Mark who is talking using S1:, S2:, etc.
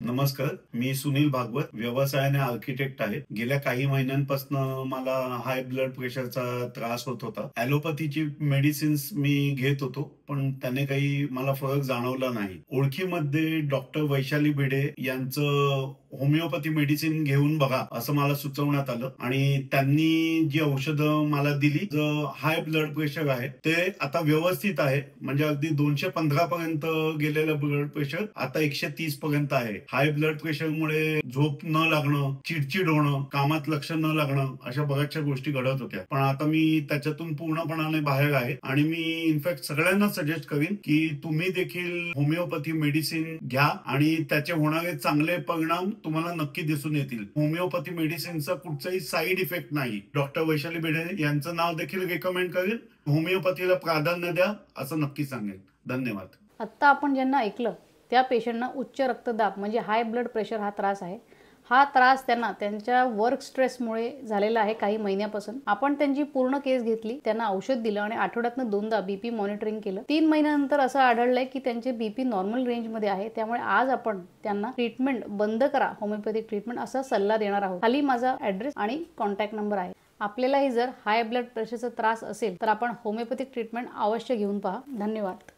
S1: नमस्कार, मी सुनील भागवत, व्यवसायाने आर्किटेक्ट आहे. गेल्या काही महिन्यांपासून मला हाय ब्लड प्रेशरचा त्रास होत होता. ॲलोपॅथीची मेडिसिन्स मी घेत होतो, पण त्याने काही मला फरक जाणवला नाही. ओळखीमध्ये डॉक्टर वैशाली भिडे यांचं होमिओपॅथी मेडिसिन घेऊन बघा असं मला सुचवण्यात आलं आणि त्यांनी जी औषधं मला दिली, जो हाय ब्लड प्रेशर आहे ते आता व्यवस्थित आहे. म्हणजे अगदी 215 पर्यंत गेलेलं ब्लड प्रेशर आता 130 पर्यंत आहे. हाय ब्लड प्रेशरमुळे झोप न लागणं, चिडचिड होणं, कामात लक्ष न लागणं, अशा बऱ्याचशा गोष्टी घडत होत्या. पण आता मी त्याच्यातून पूर्णपणाने बाहेर आहे आणि मी इनफॅक्ट सगळ्यांना सजेस्ट करीन की तुम्ही देखील होमिओपॅथी मेडिसिन घ्या आणि त्याचे होणारे चांगले परिणाम तुम्हाला नक्की दिसून येतील. होमिओपॅथी मेडिसिनचा कुठचाही साईड इफेक्ट नाही. डॉक्टर वैशाली भिडे यांचं नाव देखील रेकमेंड करेल. होमिओपॅथीला प्राधान्य द्या असं नक्की सांगेल. धन्यवाद.
S2: आत्ता आपण ज्यांना ऐकलं त्या पेशंटना उच्च रक्तदाब म्हणजे हाय ब्लड प्रेशर हा त्रास आहे. हा त्रास त्यांना त्यांच्या वर्क स्ट्रेसमुळे झालेला आहे काही महिन्यापासून. आपण त्यांची पूर्ण केस घेतली, त्यांना औषध दिलं आणि आठवड्यातनं 2दा बीपी मॉनिटरिंग केलं. 3 महिन्यानंतर असं आढळलंय की त्यांचे बीपी नॉर्मल रेंजमध्ये आहे. त्यामुळे आज आपण त्यांना ट्रीटमेंट बंद करा, होमिओपॅथिक ट्रीटमेंट असा सल्ला देणार आहोत. खाली माझा ॲड्रेस आणि कॉन्टॅक्ट नंबर आहे. आपल्यालाही जर हाय ब्लड प्रेशरचा त्रास असेल तर आपण होमिओपॅथिक ट्रीटमेंट अवश्य घेऊन पहा. धन्यवाद.